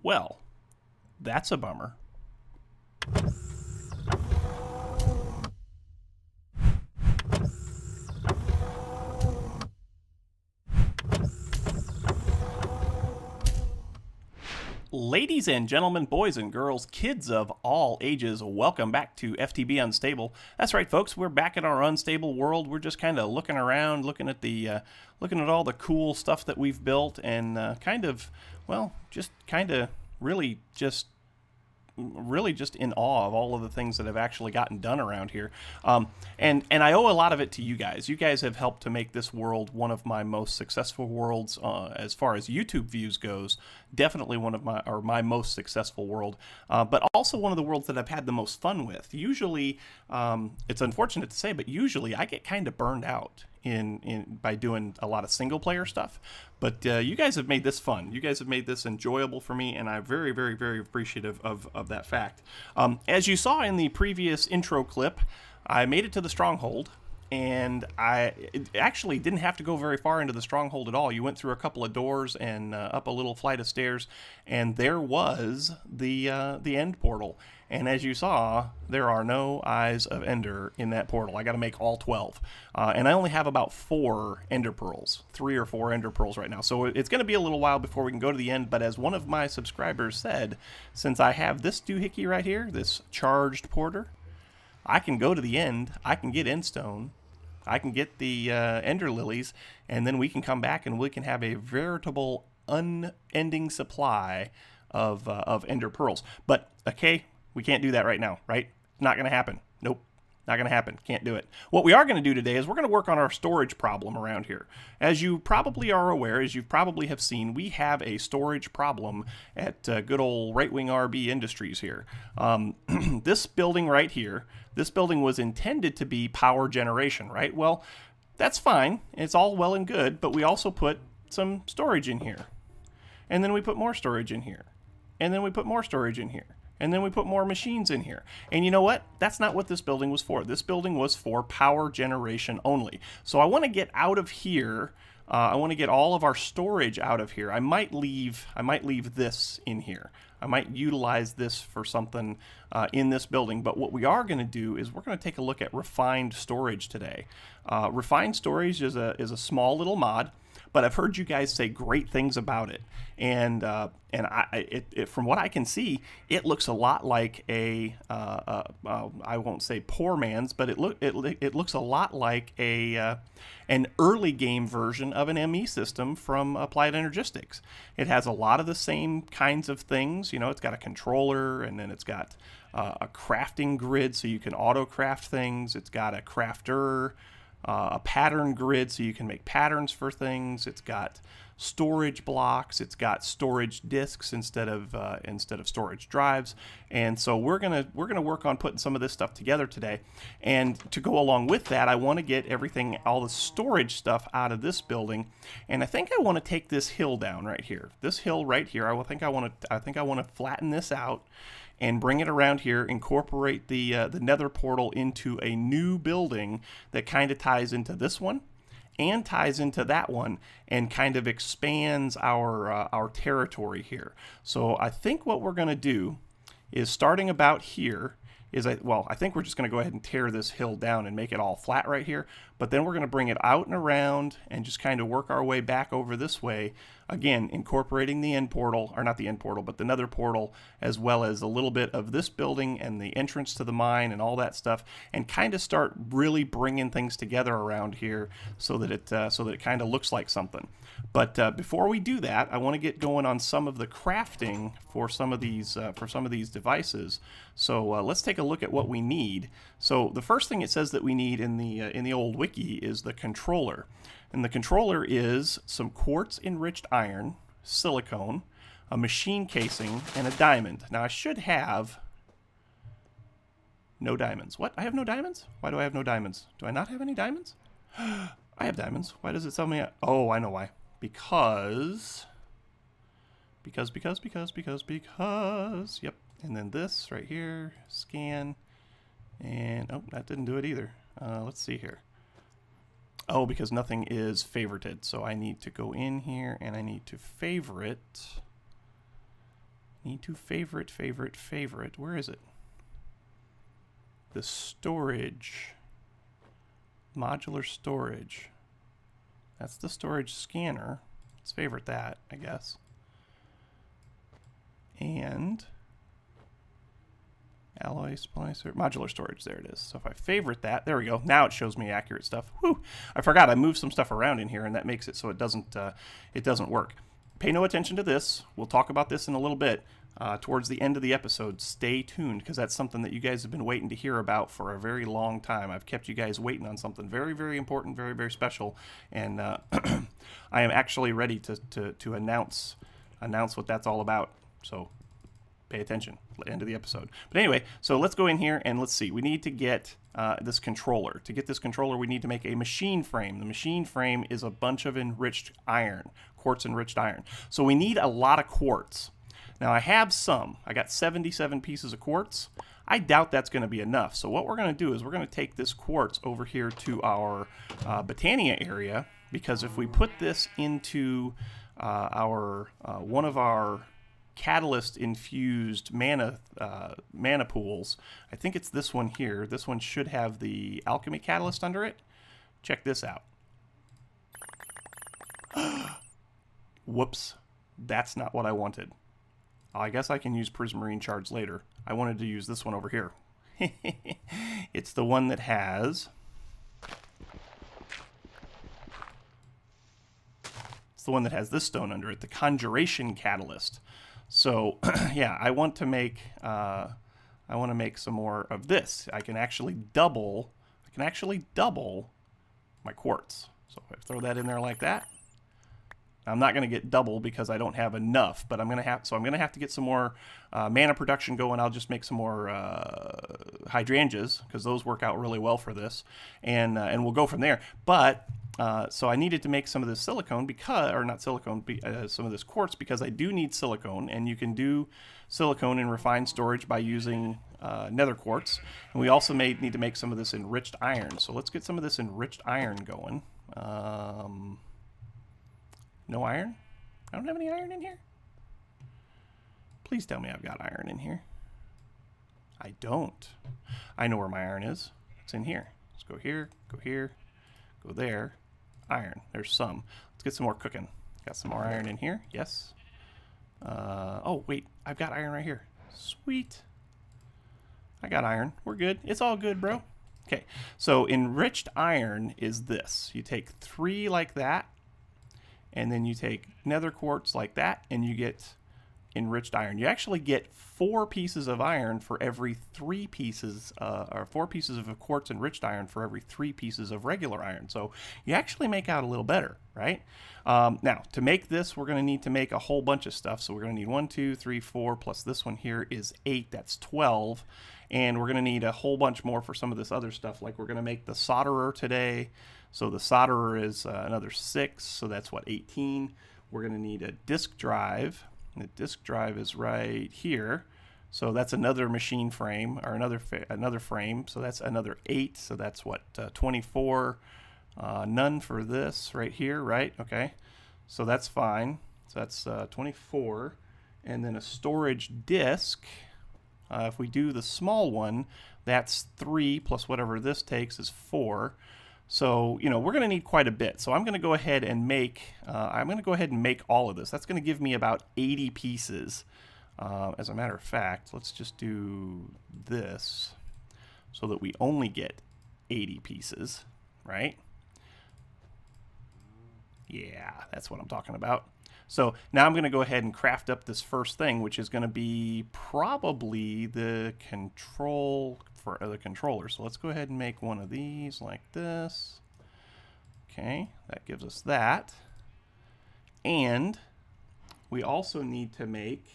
Well, that's a bummer. Ladies and gentlemen, boys and girls, kids of all ages, welcome back to FTB Unstable. That's right, folks. We're back in our unstable world. We're just kind of looking around, looking at all the cool stuff that we've built, and really just in awe of all of the things that have actually gotten done around here. And I owe a lot of it to you guys. You guys have helped to make this world one of my most successful worlds as far as YouTube views goes. Definitely one of my most successful world, but also one of the worlds that I've had the most fun with. Usually, it's unfortunate to say, but usually I get kind of burned out by doing a lot of single player stuff. But you guys have made this fun. You guys have made this enjoyable for me, and I'm very, very, very appreciative of that fact. As you saw in the previous intro clip, I made it to the stronghold, and it actually didn't have to go very far into the stronghold at all. You went through a couple of doors and up a little flight of stairs, and there was the end portal. And as you saw, there are no eyes of Ender in that portal. I got to make all 12. And I only have about 4 Ender Pearls, 3 or 4 Ender Pearls right now. So it's going to be a little while before we can go to the end. But as one of my subscribers said, since I have this doohickey right here, this charged porter, I can go to the end. I can get Endstone. I can get the Ender Lilies. And then we can come back and we can have a veritable unending supply of Ender Pearls. But, okay, we can't do that right now, right? Not going to happen. Nope. Not going to happen. Can't do it. What we are going to do today is we're going to work on our storage problem around here. As you probably are aware, as you probably have seen, we have a storage problem at good old Right Wing RB Industries here. This building right here, this building was intended to be power generation, right? Well, that's fine. It's all well and good, but we also put some storage in here. And then we put more storage in here. And then we put more storage in here. And then we put more machines in here. And you know what? That's not what this building was for. This building was for power generation only. So I want to get out of here. I want to get all of our storage out of here. I might leave this in here. I might utilize this for something in this building. But what we are going to do is we're going to take a look at refined storage today. Refined storage is a small little mod, but I've heard you guys say great things about it, and from what I can see, it looks a lot like I won't say poor man's, but it looks a lot like an early game version of an ME system from Applied Energistics. It has a lot of the same kinds of things. You know, it's got a controller, and then it's got a crafting grid so you can auto craft things. It's got a crafter. A pattern grid so you can make patterns for things. It's got storage blocks. It's got storage disks instead of storage drives. And so we're gonna work on putting some of this stuff together today. And to go along with that, I want to get all the storage stuff out of this building. And I think I want to take this hill down right here. This hill right here. I think I want to flatten this out and bring it around here, incorporate the nether portal into a new building that kind of ties into this one and ties into that one and kind of expands our territory here. So I think what we're going to do is, starting about here, I think we're just going to go ahead and tear this hill down and make it all flat right here. But then we're going to bring it out and around and just kind of work our way back over this way. Again, incorporating the end portal, or not the end portal, but the nether portal, as well as a little bit of this building and the entrance to the mine and all that stuff, and kind of start really bringing things together around here so that it kind of looks like something. But before we do that, I want to get going on some of the crafting for some of these devices. So let's take a look at what we need. So the first thing it says that we need in the old wiki is the controller. And the controller is some quartz enriched iron, silicone, a machine casing, and a diamond. Now I should have no diamonds. What? I have no diamonds? Why do I have no diamonds? Do I not have any diamonds? I have diamonds. Why does it tell me? Oh, I know why. Because. Yep. And then this right here, scan. And, oh, that didn't do it either. Let's see here. Oh, because nothing is favorited. So I need to go in here and I need to favorite. Need to favorite. Where is it? The storage. Modular storage. That's the storage scanner. Let's favorite that, I guess. And alloy splicer, modular storage, there it is. So if I favorite that, there we go. Now it shows me accurate stuff. Whew, I forgot I moved some stuff around in here, and that makes it so it doesn't work. Pay no attention to this. We'll talk about this in a little bit towards the end of the episode. Stay tuned, because that's something that you guys have been waiting to hear about for a very long time. I've kept you guys waiting on something very, very important, very, very special, and I am actually ready to announce what that's all about. So pay attention, end of the episode. But anyway, so let's go in here and let's see. We need to get this controller. To get this controller, we need to make a machine frame. The machine frame is a bunch of enriched iron, quartz enriched iron. So we need a lot of quartz. Now I have some. I got 77 pieces of quartz. I doubt that's going to be enough. So what we're going to do is we're going to take this quartz over here to our Botania area, because if we put this into one of our catalyst infused mana pools, I think it's this one here. This one should have the alchemy catalyst under it. Check this out. Whoops, that's not what I wanted. I guess I can use prismarine shards later. I wanted to use this one over here. It's the one that has this stone under it, the conjuration catalyst. So yeah, I want to make some more of this. I can actually double my quartz. So if I throw that in there like that, I'm not going to get double because I don't have enough, but I'm going to have to get some more mana production going. I'll just make some more hydrangeas, because those work out really well for this, and we'll go from there. But so I needed to make some of this silicone some of this quartz, because I do need silicone, and you can do silicone in refined storage by using nether quartz. And we also need to make some of this enriched iron. So let's get some of this enriched iron going. No iron? I don't have any iron in here? Please tell me I've got iron in here. I don't. I know where my iron is. It's in here. Let's go here, go there. Iron. There's some. Let's get some more cooking. Got some more iron in here. Yes. Oh, wait. I've got iron right here. Sweet. I got iron. We're good. It's all good, bro. Okay. So enriched iron is this. You take 3 like that, and then you take nether quartz like that, and you get enriched iron. You actually get 4 pieces of iron for every 3 pieces, or 4 pieces of quartz enriched iron for every 3 pieces of regular iron. So you actually make out a little better, right? Now, to make this, we're going to need to make a whole bunch of stuff. So we're going to need 1, 2, 3, 4, plus this one here is 8. That's 12. And we're going to need a whole bunch more for some of this other stuff. Like we're going to make the solderer today. So the solderer is another 6. So that's what, 18. We're going to need a disk drive. And the disk drive is right here. So that's another machine frame, or another frame. So that's another 8. So that's what, 24. None for this right here, right? Okay. So that's fine. So that's 24. And then a storage disk. If we do the small one, that's 3 plus whatever this takes is 4. So, you know, we're going to need quite a bit. So I'm going to go ahead and make all of this. That's going to give me about 80 pieces. As a matter of fact, let's just do this so that we only get 80 pieces, right? Yeah, that's what I'm talking about. So now I'm going to go ahead and craft up this first thing, which is going to be probably the control for the controller. So let's go ahead and make one of these like this. Okay, that gives us that. And we also need to make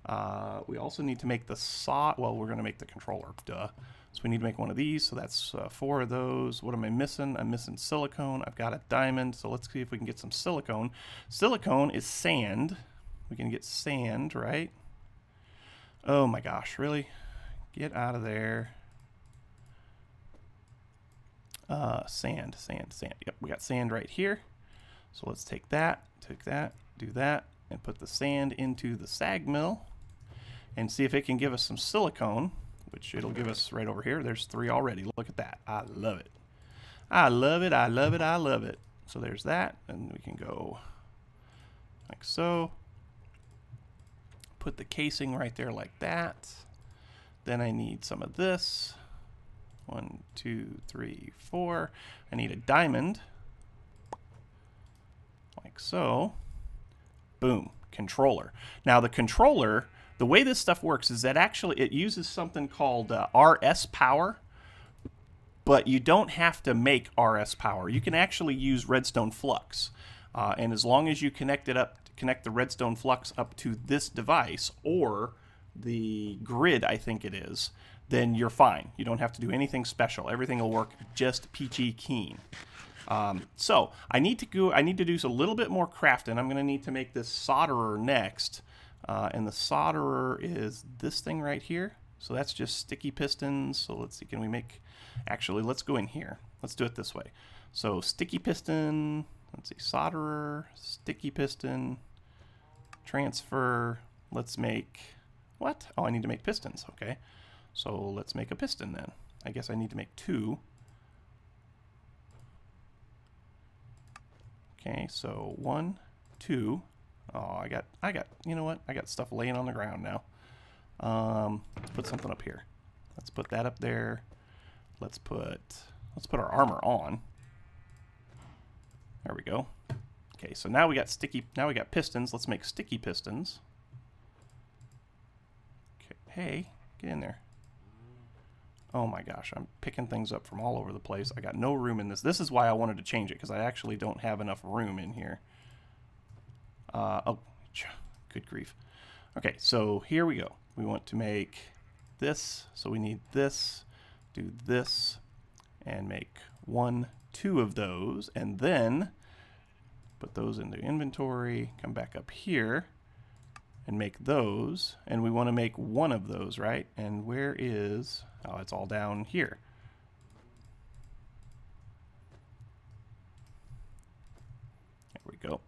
the saw. Well, we're going to make the controller. Duh. So we need to make one of these. So that's 4 of those. What am I missing? I'm missing silicone. I've got a diamond. So let's see if we can get some silicone. Silicone is sand. We can get sand, right? Oh my gosh, really? Get out of there. Sand. Yep, we got sand right here. So let's take that, do that, and put the sand into the sag mill. and see if it can give us some silicone, which it'll give us right over here. There's 3 already. Look at that. I love it. I love it. I love it. I love it. So there's that, and we can go like so. Put the casing right there like that. Then I need some of this. 1, 2, 3, 4. I need a diamond. Like so. Boom. Controller. Now the controller, the way this stuff works is that actually it uses something called RS power, but you don't have to make RS power. You can actually use redstone flux. And as long as you connect the redstone flux up to this device or the grid, I think it is, then you're fine. You don't have to do anything special. Everything will work just peachy keen. So I need to do a little bit more crafting. I'm going to need to make this solderer next, and the solderer is this thing right here. So that's just sticky pistons. So let's see, can we make? Actually, let's go in here. Let's do it this way. So sticky piston. Let's see, solderer, sticky piston, transfer. Let's make what? Oh, I need to make pistons. Okay. So let's make a piston then. I guess I need to make 2. Okay, so 1, 2. Oh, I got, you know what? I got stuff laying on the ground now. Let's put something up here. Let's put that up there. Let's put our armor on. There we go. Okay, so now we got pistons. Let's make sticky pistons. Okay, hey, get in there. Oh my gosh, I'm picking things up from all over the place. I got no room in this. This is why I wanted to change it, because I actually don't have enough room in here. Oh, good grief. Okay, so here we go. We want to make this, so we need this, do this, and make 1, 2 of those, and then put those into inventory, come back up here, and make those, and we want to make 1 of those, right? And where is, oh, it's all down here. There we go.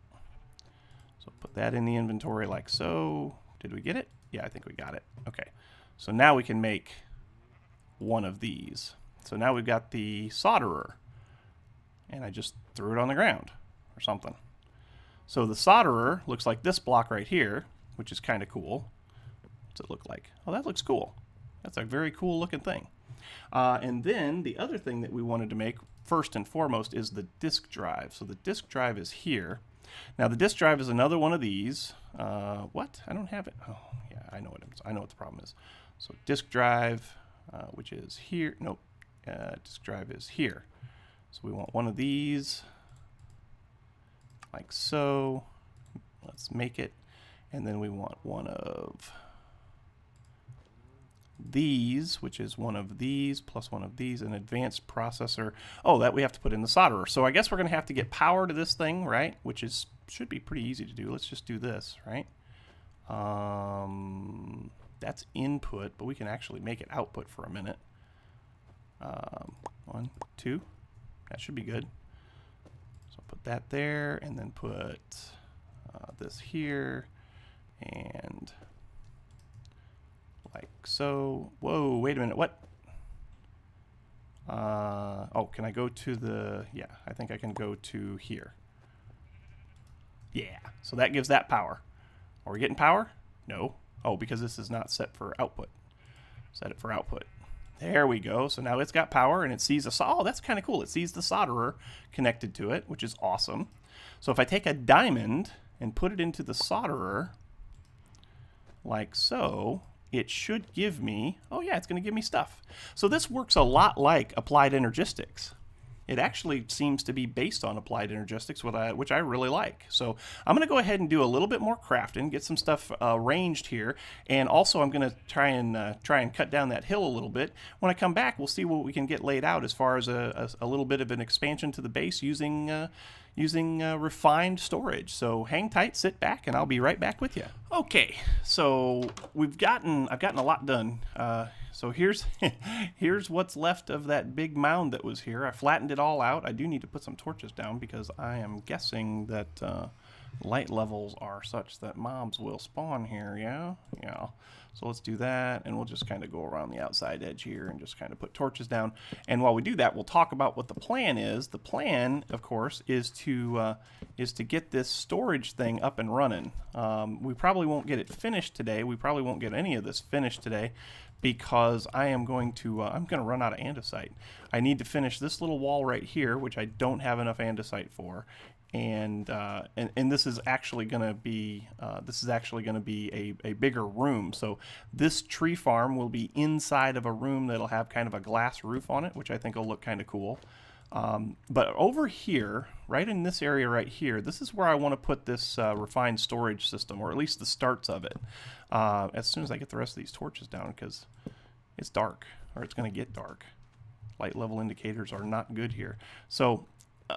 So put that in the inventory like so. Did we get it? Yeah, I think we got it. Okay, so now we can make 1 of these. So now we've got the solderer, and I just threw it on the ground or something. So the solderer looks like this block right here, which is kind of cool. What's it look like? Oh, that looks cool. That's a very cool looking thing. And then the other thing that we wanted to make first and foremost is the disk drive. So the disk drive is here. Now the disk drive is another one of these. What? I don't have it. Oh, yeah, I know what the problem is. So disk drive, which is here. Nope. Disk drive is here. So we want 1 of these, like so. Let's make it. And then we want 1 of these, which is 1 of these plus 1 of these, an advanced processor. Oh, that we have to put in the solderer. So I guess we're going to have to get power to this thing, right? Which should be pretty easy to do. Let's just do this, right? That's input, but we can actually make it output for a minute. 1, 2. That should be good. So put that there, and then put this here, and like so. Whoa, wait a minute, what? Oh, can I go to the, yeah, I think I can go to here. Yeah, so that gives that power. Are we getting power? No. Oh, because this is not set for output. Set it for output. There we go. So now it's got power, and it sees oh, that's kind of cool. It sees the solderer connected to it, which is awesome. So if I take a diamond and put it into the solderer, like so, it should give me, oh yeah, it's going to give me stuff. So this works a lot like Applied Energistics. It actually seems to be based on Applied Energistics, which I really like. So I'm going to go ahead and do a little bit more crafting, get some stuff arranged here, and also I'm going to try and cut down that hill a little bit. When I come back, we'll see what we can get laid out as far as a little bit of an expansion to the base using refined storage. So hang tight, sit back, and I'll be right back with you. Okay, so I've gotten a lot done. So here's what's left of that big mound that was here. I flattened it all out. I do need to put some torches down because I am guessing that light levels are such that mobs will spawn here, yeah? Yeah. So let's do that, and we'll just kind of go around the outside edge here and just kind of put torches down. And while we do that, we'll talk about what the plan is. The plan, of course, is to get this storage thing up and running. We probably won't get it finished today. We probably won't get any of this finished today because I am going to I'm going to run out of andesite. I need to finish this little wall right here, which I don't have enough andesite for. And this is actually going to be a bigger room. So this tree farm will be inside of a room that'll have kind of a glass roof on it, which I think will look kind of cool. But over here, right in this area right here, this is where I want to put this refined storage system, or at least the starts of it. As soon as I get the rest of these torches down, because it's dark, or it's going to get dark. Light level indicators are not good here. So.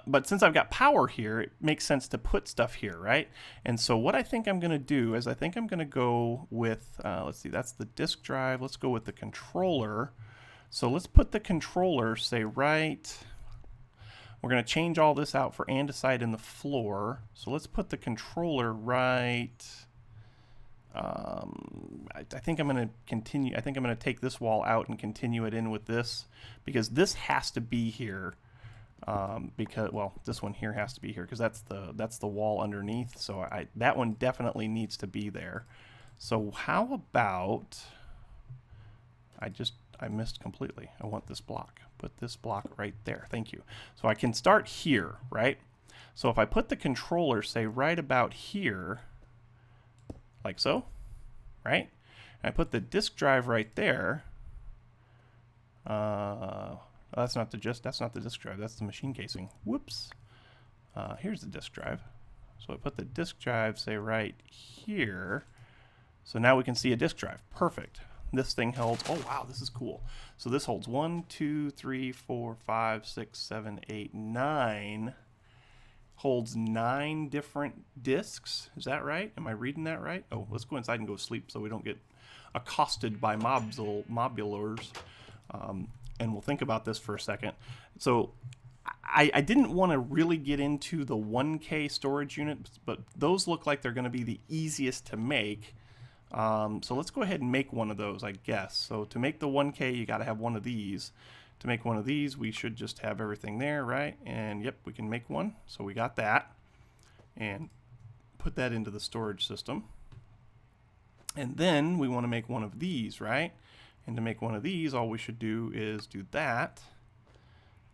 But since I've got power here, it makes sense to put stuff here, right? And so what I think I'm going to do is I think I'm going to go with, let's see, that's the disk drive. Let's go with the controller. So let's put the controller, say, right, we're going to change all this out for andesite in the floor. So let's put the controller right, I think I'm going to continue, I think I'm going to take this wall out and continue it in with this, because this has to be here. Because, well, this one here has to be here because that's the wall underneath. So that one definitely needs to be there. So how about I missed completely. I want this block. Put this block right there. Thank you. So I can start here, right? So if I put the controller, say, right about here, like so, right? And I put the disk drive right there. That's not the disk drive. That's the machine casing. Whoops. Here's the disk drive. So I put the disk drive, say, right here. So now we can see a disk drive. Perfect. This thing holds. Oh wow, this is cool. So this holds 1, 2, 3, 4, 5, 6, 7, 8, 9. Holds 9 different disks. Is that right? Am I reading that right? Oh, let's go inside and go sleep so we don't get accosted by mobulars. And we'll think about this for a second. So I didn't want to really get into the 1K storage units, but those look like they're going to be the easiest to make. So let's go ahead and make one of those, I guess. So to make the 1K, you got to have one of these. To make one of these, we should just have everything there, right? And yep, we can make one. So we got that. And put that into the storage system. And then we want to make one of these, right? And to make one of these, all we should do is do that.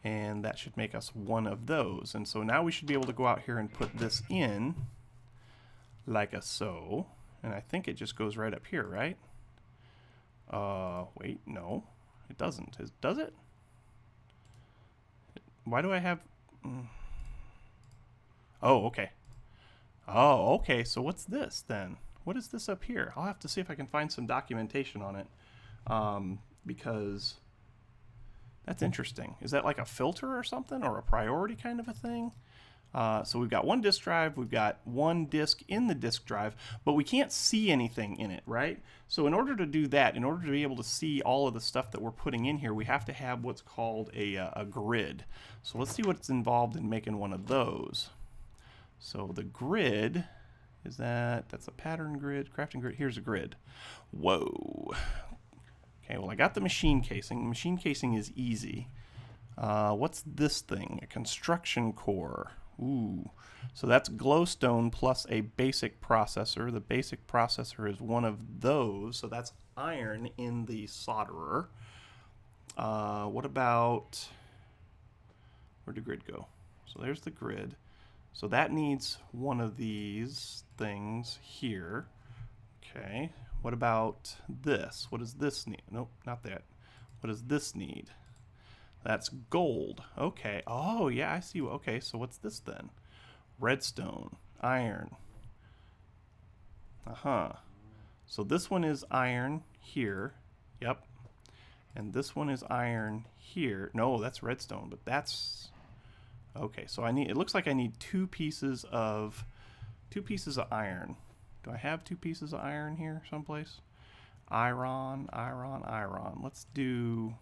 And that should make us one of those. And so now we should be able to go out here and put this in like a so. And I think it just goes right up here, right? Wait, no, it doesn't. Does it? Why do I have... Oh, okay. Oh, okay, so what's this then? What is this up here? I'll have to see if I can find some documentation on it. Because that's interesting. Is that like a filter or something, or a priority kind of a thing? So we've got one disk drive, we've got one disk in the disk drive, but we can't see anything in it, right? So in order to do that, in order to be able to see all of the stuff that we're putting in here, we have to have what's called a grid. So let's see what's involved in making one of those. So the grid, that's a pattern grid, crafting grid, here's a grid. Whoa. Okay, well I got the machine casing. The machine casing is easy. What's this thing? A construction core. Ooh. So that's glowstone plus a basic processor. The basic processor is one of those. So that's iron in the solderer. What about... Where'd the grid go? So there's the grid. So that needs one of these things here. Okay. What about this? What does this need? Nope, not that. What does this need? That's gold. Okay. Oh, yeah, I see. Okay, so what's this then? Redstone, iron. So this one is iron here. Yep. And this one is iron here. No, that's redstone, but that's... Okay, so it looks like I need two pieces of iron. Do I have 2 pieces of iron here someplace? Iron, iron, iron. Let's do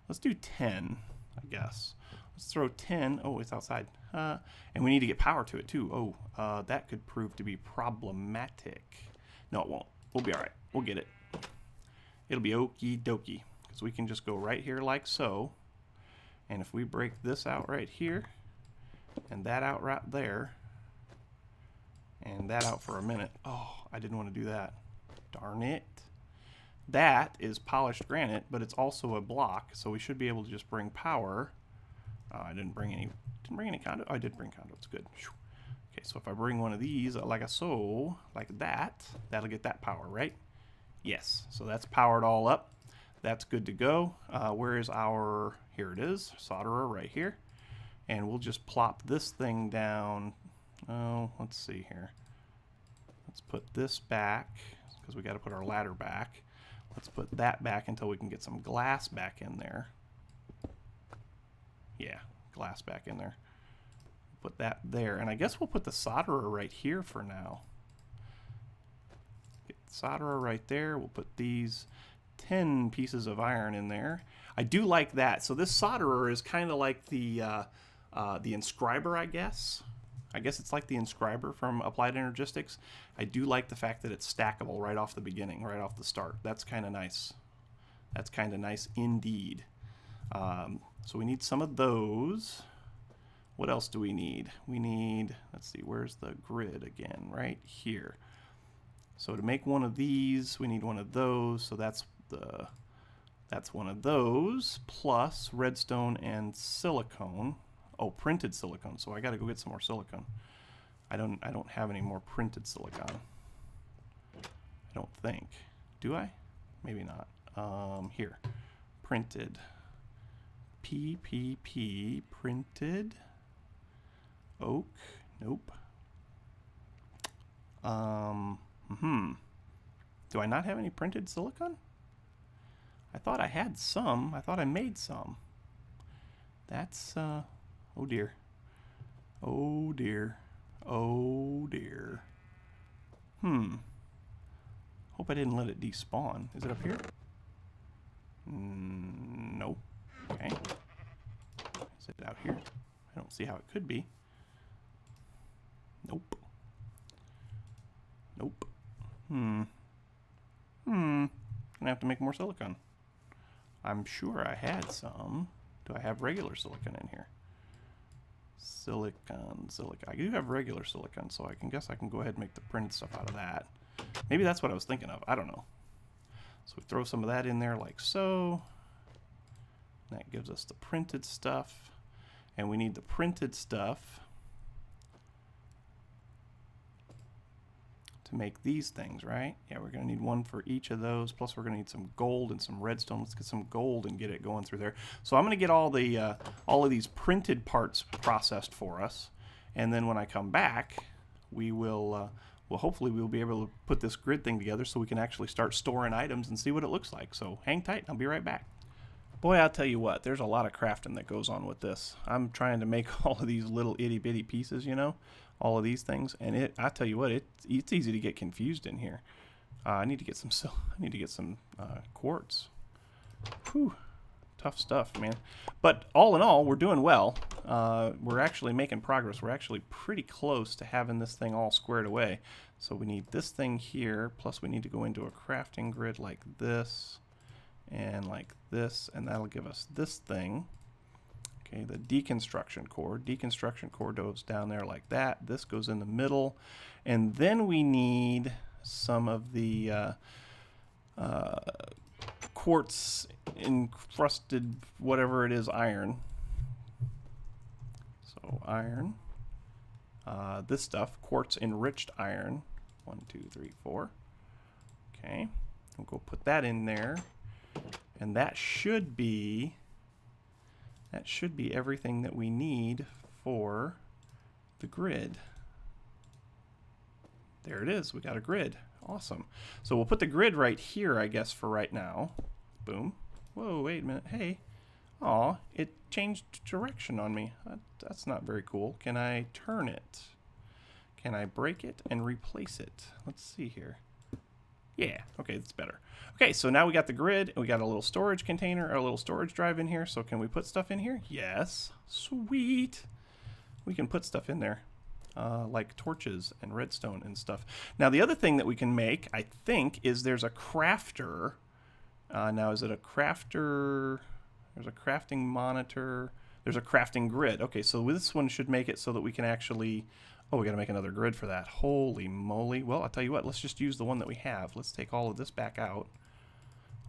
10, I guess. Let's throw 10. Oh, it's outside. And we need to get power to it too. Oh, that could prove to be problematic. No, it won't. We'll be all right. We'll get it. It'll be okie dokie. Because we can just go right here like so. And if we break this out right here, and that out right there, and that out for a minute. Oh, I didn't want to do that. Darn it. That is polished granite, but it's also a block, so we should be able to just bring power. I didn't bring any conduit. Oh, I did bring conduits. Good. Okay, so if I bring one of these like so, like that, that'll get that power, right? Yes. So that's powered all up. That's good to go. Where is our? Here it is. Solderer right here. And we'll just plop this thing down. Oh, let's see here. Let's put this back because we got to put our ladder back. Let's put that back until we can get some glass back in there. Yeah, glass back in there. Put that there, and I guess we'll put the solderer right here for now. Get the solderer right there. We'll put these 10 pieces of iron in there. I do like that. So this solderer is kind of like the inscriber, I guess. I guess it's like the inscriber from Applied Energistics. I do like the fact that it's stackable right off the beginning, right off the start. That's kind of nice. That's kind of nice indeed. So we need some of those. What else do we need? We need, let's see, where's the grid again? Right here. So to make one of these, we need one of those. So that's one of those, plus redstone and silicone. Oh, printed silicone. So I got to go get some more silicone. I don't have any more printed silicone. I don't think. Do I? Maybe not. Here. Printed. PPP. Printed. Oak. Nope. Do I not have any printed silicone? I thought I had some. I thought I made some. That's, oh dear. Oh dear. Oh dear. Hope I didn't let it despawn. Is it up here? Nope. Okay. Is it out here? I don't see how it could be. Nope. Nope. Gonna have to make more silicone. I'm sure I had some. Do I have regular silicon in here? Silicon. I do have regular silicon, so I guess I can go ahead and make the printed stuff out of that. Maybe that's what I was thinking of. I don't know. So we throw some of that in there like so. That gives us the printed stuff. And we need the printed stuff to make these things, right? Yeah, we're going to need one for each of those. Plus, we're going to need some gold and some redstone. Let's get some gold and get it going through there. So I'm going to get all of these printed parts processed for us, and then when I come back, we will, hopefully we'll be able to put this grid thing together so we can actually start storing items and see what it looks like. So hang tight. I'll be right back. Boy, I'll tell you what, there's a lot of crafting that goes on with this. I'm trying to make all of these little itty bitty pieces, you know, all of these things, and I tell you what, it's easy to get confused in here. I need to get some quartz. Whew, tough stuff, man. But all in all, we're doing well. We're actually making progress. We're actually pretty close to having this thing all squared away. So we need this thing here, plus we need to go into a crafting grid like this and like this, and that'll give us this thing. Okay, the deconstruction core. Deconstruction core goes down there like that. This goes in the middle. And then we need some of the quartz encrusted, whatever it is, iron. So iron. This stuff, quartz enriched iron. 1, 2, 3, 4. Okay, we'll go put that in there. And that should be everything that we need for the grid. There it is. We got a grid. Awesome. So we'll put the grid right here, I guess, for right now. Boom. Whoa, wait a minute. Hey. Aw, it changed direction on me. That's not very cool. Can I turn it? Can I break it and replace it? Let's see here. Yeah, okay, that's better. Okay, so now we got the grid, and we got a little storage container, a little storage drive in here. So can we put stuff in here? Yes. Sweet. We can put stuff in there, like torches and redstone and stuff. Now, the other thing that we can make, I think, is there's a crafter. Now, is it a crafter? There's a crafting monitor. There's a crafting grid. Okay, so this one should make it so that we can actually... Oh, we got to make another grid for that. Holy moly. Well, I'll tell you what. Let's just use the one that we have. Let's take all of this back out.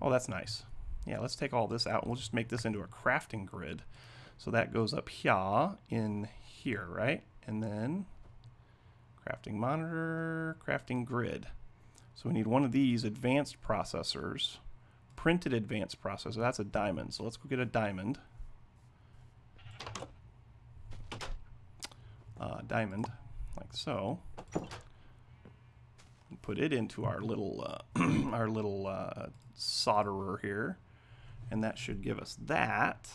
Oh, that's nice. Yeah, let's take all this out, and we'll just make this into a crafting grid. So that goes up here in here, right? And then crafting monitor, crafting grid. So we need one of these advanced processors. Printed advanced processor. That's a diamond. So let's go get a diamond. Diamond, like so. And put it into our little solderer here, and that should give us that.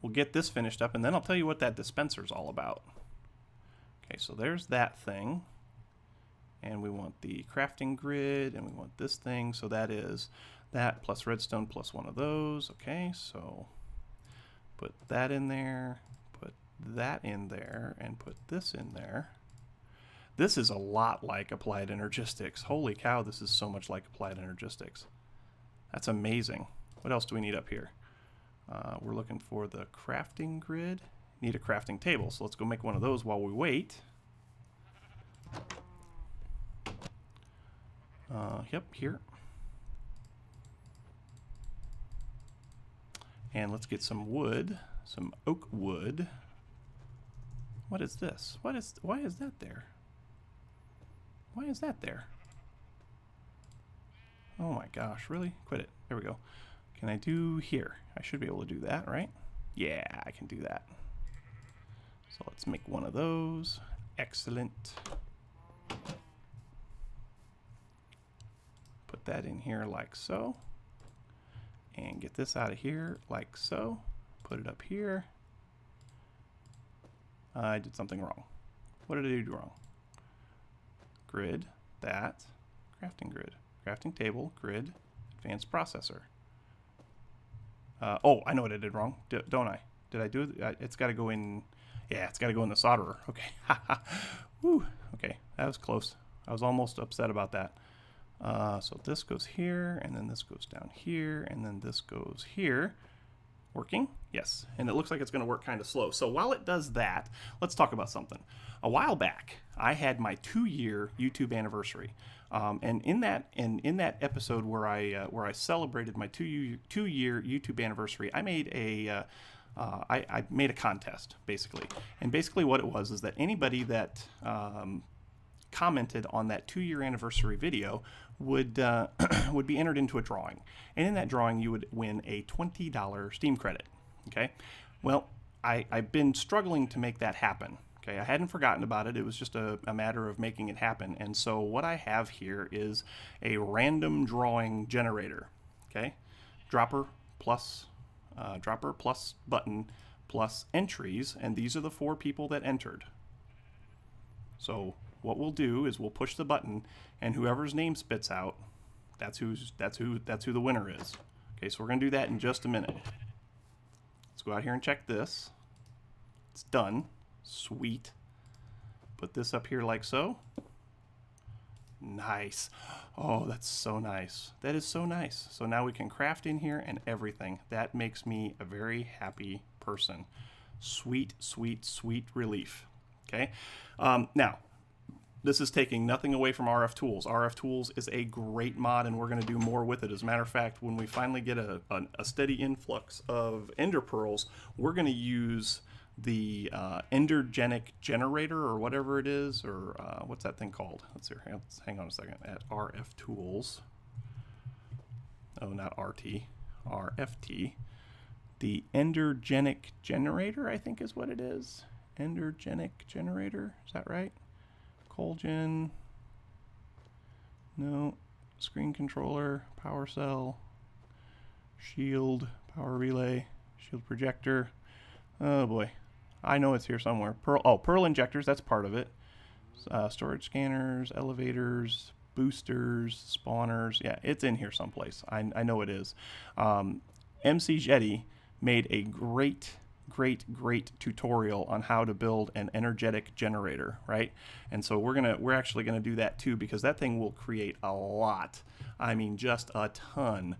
We'll get this finished up, and then I'll tell you what that dispenser's all about. Okay, so there's that thing. And we want the crafting grid, and we want this thing. So that is that plus redstone plus one of those. Okay, so put that in there, put that in there, and put this in there. This is a lot like Applied Energistics. Holy cow, this is so much like Applied Energistics. That's amazing. What else do we need up here? We're looking for the crafting grid. Need a crafting table, so let's go make one of those while we wait. Yep, here. And let's get some wood, some oak wood. What is this? Why is that there? Why is that there? Oh my gosh, really? Quit it. There we go. Can I do here? I should be able to do that, right? Yeah, I can do that. So let's make one of those. Excellent. Put that in here like so. And get this out of here like so. Put it up here. I did something wrong. What did I do wrong? Grid, that, crafting grid, crafting table, grid, advanced processor. Oh, I know what I did wrong, don't I? Did I do it? It's got to go in. Yeah, it's got to go in the solderer. Okay. Woo. Okay, that was close. I was almost upset about that. So this goes here, and then this goes down here, and then this goes here. Working? Yes. And it looks like it's going to work kind of slow. So while it does that, let's talk about something. A while back, I had my 2-year YouTube anniversary. And in that episode where I celebrated my 2-year YouTube anniversary, I made I made a contest, basically. And basically what it was is that anybody that commented on that 2-year anniversary video would be entered into a drawing. And in that drawing, you would win a $20 Steam credit. Okay? Well, I've been struggling to make that happen. Okay? I hadn't forgotten about it. It was just a matter of making it happen. And so what I have here is a random drawing generator. Okay? Dropper plus button plus entries, and these are the 4 people that entered. So what we'll do is we'll push the button, and whoever's name spits out, that's who the winner is. Okay, so we're gonna do that in just a minute. Let's go out here and check this. It's done. Sweet. Put this up here like so. Nice. Oh, that's so nice. That is so nice. So now we can craft in here and everything. That makes me a very happy person. Sweet, sweet, sweet relief. Okay. Now, this is taking nothing away from RF Tools. RF Tools is a great mod, and we're going to do more with it. As a matter of fact, when we finally get a steady influx of ender pearls, we're going to use the endergenic generator, or whatever it is, or what's that thing called? Let's see. Hang on a second. At RF Tools. Oh, not RT. RFT. The endergenic generator, I think is what it is. Endergenic generator. Is that right? Colgen. No. Screen controller. Power cell. Shield. Power relay. Shield projector. Oh boy. I know it's here somewhere. Pearl injectors, that's part of it. Storage scanners, elevators, boosters, spawners. Yeah, it's in here someplace. I know it is. MC Jetty made a great tutorial on how to build an energetic generator, right? And so we're actually gonna do that too, because that thing will create a lot. I mean, just a ton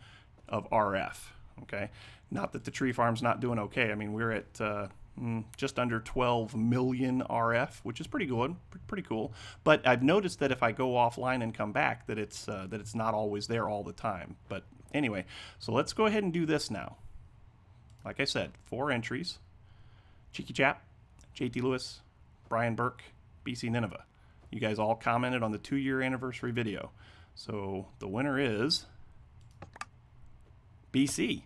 of RF. Okay, not that the tree farm's not doing okay. I mean, we're at just under 12 million RF, which is pretty good, pretty cool. But I've noticed that if I go offline and come back, that it's not always there all the time. But anyway, so let's go ahead and do this now. Like I said, 4 entries. Cheeky Chap, JT Lewis, Brian Burke, BC Nineveh. You guys all commented on the 2-year anniversary video. So the winner is BC.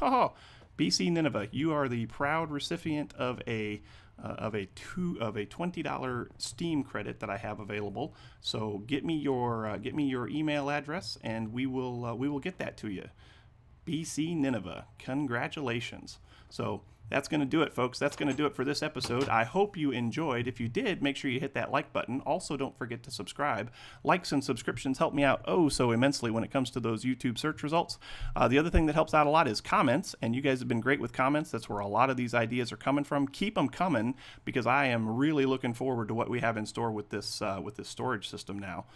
Oh, BC Nineveh, you are the proud recipient of a $20 Steam credit that I have available. So get me your email address, and we will get that to you. BC Nineveh, congratulations. So that's going to do it, folks. That's going to do it for this episode. I hope you enjoyed. If you did, make sure you hit that like button. Also, don't forget to subscribe. Likes and subscriptions help me out oh so immensely when it comes to those YouTube search results. The other thing that helps out a lot is comments, and you guys have been great with comments. That's where a lot of these ideas are coming from. Keep them coming, because I am really looking forward to what we have in store with this storage system now.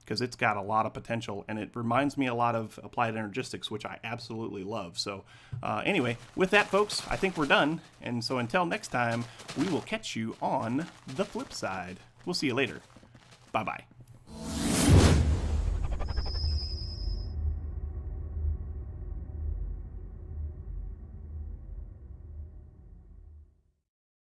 Because it's got a lot of potential, and it reminds me a lot of Applied Energistics, which I absolutely love. So anyway, with that, folks, I think we're done. And so until next time, we will catch you on the flip side. We'll see you later. Bye-bye.